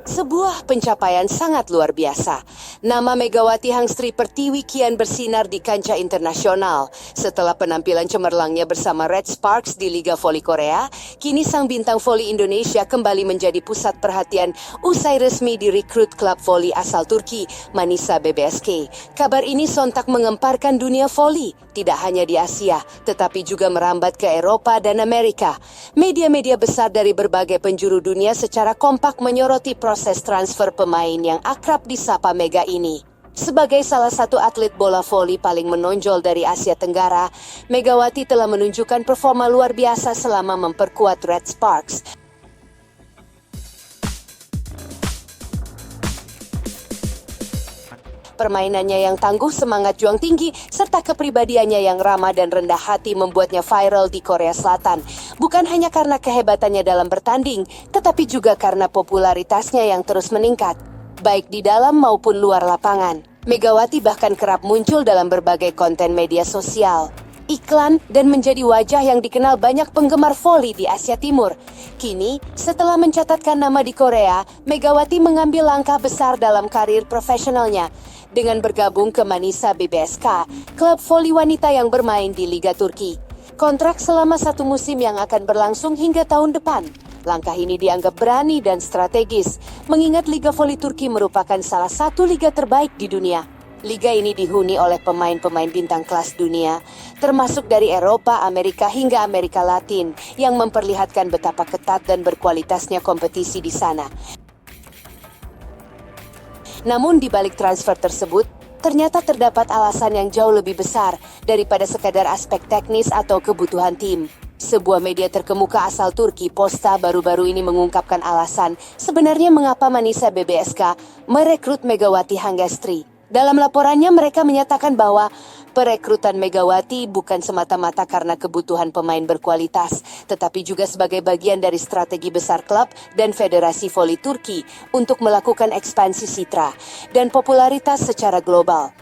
Sebuah pencapaian sangat luar biasa. Nama Megawati Hangstri Pertiwi kian bersinar di kancah internasional. Setelah penampilan cemerlangnya bersama Red Sparks di Liga Voli Korea, kini sang bintang voli Indonesia kembali menjadi pusat perhatian usai resmi direkrut klub voli asal Turki, Manisa BBSK. Kabar ini sontak mengemparkan dunia voli, tidak hanya di Asia, tetapi juga merambat ke Eropa dan Amerika. Media-media besar dari berbagai penjuru dunia secara kompak menyoroti proses transfer pemain yang akrab disapa Mega ini. Sebagai salah satu atlet bola voli paling menonjol dari Asia Tenggara, Megawati telah menunjukkan performa luar biasa selama memperkuat Red Sparks. Permainannya yang tangguh, semangat juang tinggi, serta kepribadiannya yang ramah dan rendah hati membuatnya viral di Korea Selatan. Bukan hanya karena kehebatannya dalam bertanding, tetapi juga karena popularitasnya yang terus meningkat, baik di dalam maupun luar lapangan. Megawati bahkan kerap muncul dalam berbagai konten media sosial, iklan, dan menjadi wajah yang dikenal banyak penggemar voli di Asia Timur. Kini, setelah mencatatkan nama di Korea, Megawati mengambil langkah besar dalam karir profesionalnya dengan bergabung ke Manisa BBSK, klub voli wanita yang bermain di Liga Turki. Kontrak selama 1 musim yang akan berlangsung hingga tahun depan. Langkah ini dianggap berani dan strategis, mengingat Liga Voli Turki merupakan salah satu liga terbaik di dunia. Liga ini dihuni oleh pemain-pemain bintang kelas dunia, termasuk dari Eropa, Amerika, hingga Amerika Latin, yang memperlihatkan betapa ketat dan berkualitasnya kompetisi di sana. Namun di balik transfer tersebut, ternyata terdapat alasan yang jauh lebih besar daripada sekadar aspek teknis atau kebutuhan tim. Sebuah media terkemuka asal Turki, Posta, baru-baru ini mengungkapkan alasan sebenarnya mengapa Manisa BBSK merekrut Megawati Hangstri. Dalam laporannya mereka menyatakan bahwa perekrutan Megawati bukan semata-mata karena kebutuhan pemain berkualitas, tetapi juga sebagai bagian dari strategi besar klub dan Federasi Voli Turki untuk melakukan ekspansi citra dan popularitas secara global.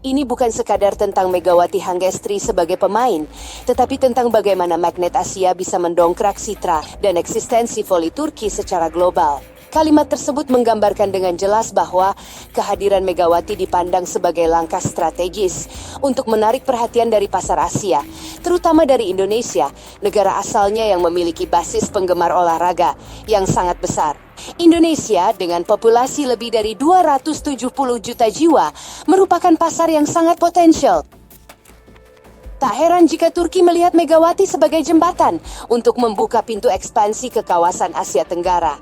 Ini bukan sekadar tentang Megawati Hangstri sebagai pemain, tetapi tentang bagaimana magnet Asia bisa mendongkrak citra dan eksistensi voli Turki secara global. Kalimat tersebut menggambarkan dengan jelas bahwa kehadiran Megawati dipandang sebagai langkah strategis untuk menarik perhatian dari pasar Asia, terutama dari Indonesia, negara asalnya yang memiliki basis penggemar olahraga yang sangat besar. Indonesia dengan populasi lebih dari 270 juta jiwa merupakan pasar yang sangat potensial. Tak heran jika Turki melihat Megawati sebagai jembatan untuk membuka pintu ekspansi ke kawasan Asia Tenggara.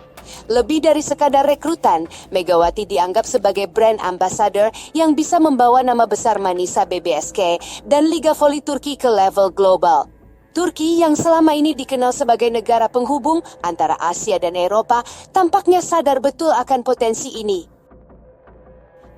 Lebih dari sekadar rekrutan, Megawati dianggap sebagai brand ambassador yang bisa membawa nama besar Manisa BBSK dan Liga Voli Turki ke level global. Turki yang selama ini dikenal sebagai negara penghubung antara Asia dan Eropa tampaknya sadar betul akan potensi ini.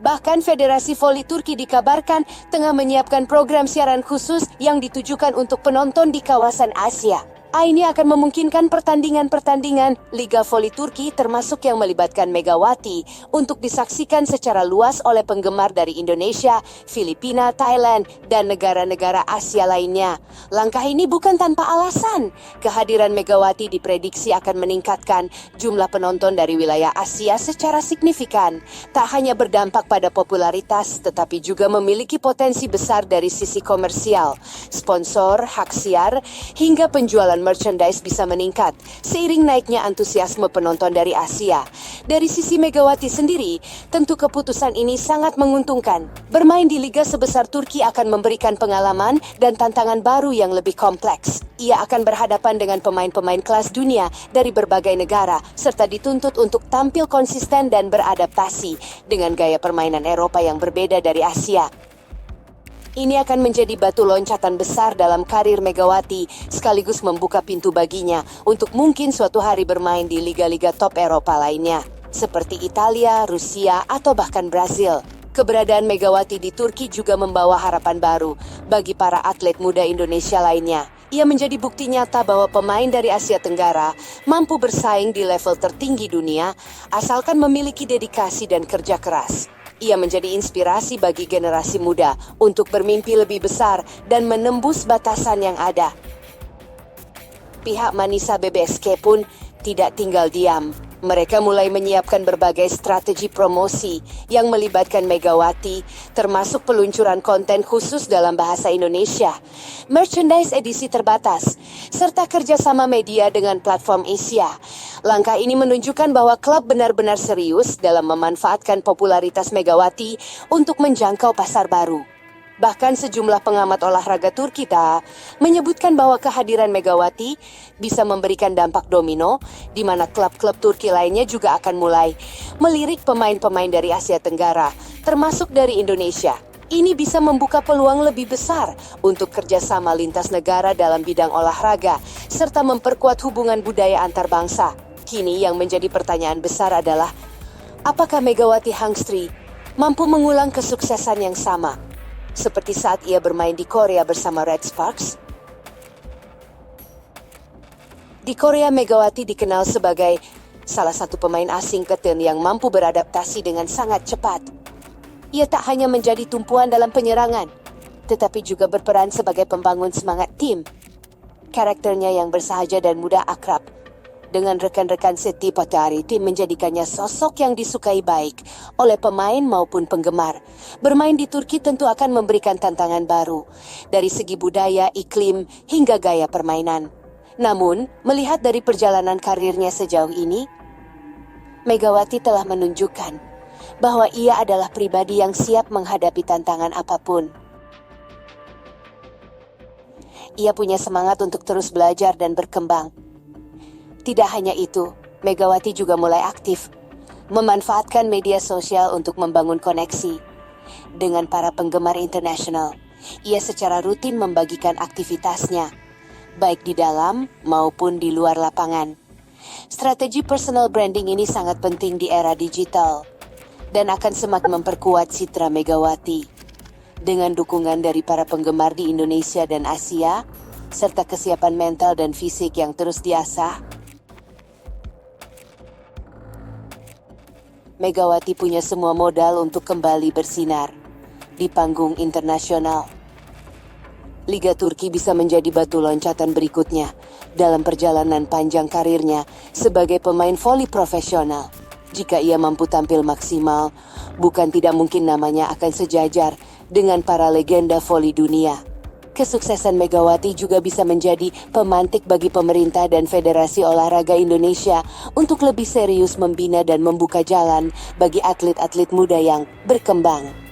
Bahkan Federasi Voli Turki dikabarkan tengah menyiapkan program siaran khusus yang ditujukan untuk penonton di kawasan Asia. Ini akan memungkinkan pertandingan-pertandingan Liga Voli Turki termasuk yang melibatkan Megawati untuk disaksikan secara luas oleh penggemar dari Indonesia, Filipina, Thailand, dan negara-negara Asia lainnya. Langkah ini bukan tanpa alasan. Kehadiran Megawati diprediksi akan meningkatkan jumlah penonton dari wilayah Asia secara signifikan. Tak hanya berdampak pada popularitas, tetapi juga memiliki potensi besar dari sisi komersial. Sponsor, hak siar, hingga penjualan merchandise bisa meningkat seiring naiknya antusiasme penonton dari Asia. Dari sisi Megawati sendiri, tentu keputusan ini sangat menguntungkan. Bermain di liga sebesar Turki akan memberikan pengalaman dan tantangan baru yang lebih kompleks. Ia akan berhadapan dengan pemain-pemain kelas dunia dari berbagai negara, serta dituntut untuk tampil konsisten dan beradaptasi dengan gaya permainan Eropa yang berbeda dari Asia. Ini akan menjadi batu loncatan besar dalam karir Megawati, sekaligus membuka pintu baginya untuk mungkin suatu hari bermain di liga-liga top Eropa lainnya, seperti Italia, Rusia, atau bahkan Brasil. Keberadaan Megawati di Turki juga membawa harapan baru bagi para atlet muda Indonesia lainnya. Ia menjadi bukti nyata bahwa pemain dari Asia Tenggara mampu bersaing di level tertinggi dunia, asalkan memiliki dedikasi dan kerja keras. Ia menjadi inspirasi bagi generasi muda untuk bermimpi lebih besar dan menembus batasan yang ada. Pihak Manisa BBSK pun tidak tinggal diam. Mereka mulai menyiapkan berbagai strategi promosi yang melibatkan Megawati, termasuk peluncuran konten khusus dalam bahasa Indonesia, merchandise edisi terbatas, serta kerjasama media dengan platform Asia. Langkah ini menunjukkan bahwa klub benar-benar serius dalam memanfaatkan popularitas Megawati untuk menjangkau pasar baru. Bahkan sejumlah pengamat olahraga Turki menyebutkan bahwa kehadiran Megawati bisa memberikan dampak domino, di mana klub-klub Turki lainnya juga akan mulai melirik pemain-pemain dari Asia Tenggara, termasuk dari Indonesia. Ini bisa membuka peluang lebih besar untuk kerjasama lintas negara dalam bidang olahraga, serta memperkuat hubungan budaya antar bangsa. Kini yang menjadi pertanyaan besar adalah, apakah Megawati Hangstri mampu mengulang kesuksesan yang sama seperti saat ia bermain di Korea bersama Red Sparks? Di Korea, Megawati dikenal sebagai salah satu pemain asing keten yang mampu beradaptasi dengan sangat cepat. Ia tak hanya menjadi tumpuan dalam penyerangan, tetapi juga berperan sebagai pembangun semangat tim. Karakternya yang bersahaja dan mudah akrab dengan rekan-rekan setiap tim menjadikannya sosok yang disukai baik oleh pemain maupun penggemar. Bermain di Turki tentu akan memberikan tantangan baru dari segi budaya, iklim, hingga gaya permainan. Namun, melihat dari perjalanan karirnya sejauh ini, Megawati telah menunjukkan bahwa ia adalah pribadi yang siap menghadapi tantangan apapun. Ia punya semangat untuk terus belajar dan berkembang. Tidak hanya itu, Megawati juga mulai aktif memanfaatkan media sosial untuk membangun koneksi dengan para penggemar internasional. Ia secara rutin membagikan aktivitasnya, baik di dalam maupun di luar lapangan. Strategi personal branding ini sangat penting di era digital dan akan semakin memperkuat citra Megawati. Dengan dukungan dari para penggemar di Indonesia dan Asia, serta kesiapan mental dan fisik yang terus diasah, Megawati punya semua modal untuk kembali bersinar di panggung internasional. Liga Turki bisa menjadi batu loncatan berikutnya dalam perjalanan panjang karirnya sebagai pemain voli profesional. Jika ia mampu tampil maksimal, bukan tidak mungkin namanya akan sejajar dengan para legenda voli dunia. Kesuksesan Megawati juga bisa menjadi pemantik bagi pemerintah dan Federasi Olahraga Indonesia untuk lebih serius membina dan membuka jalan bagi atlet-atlet muda yang berkembang.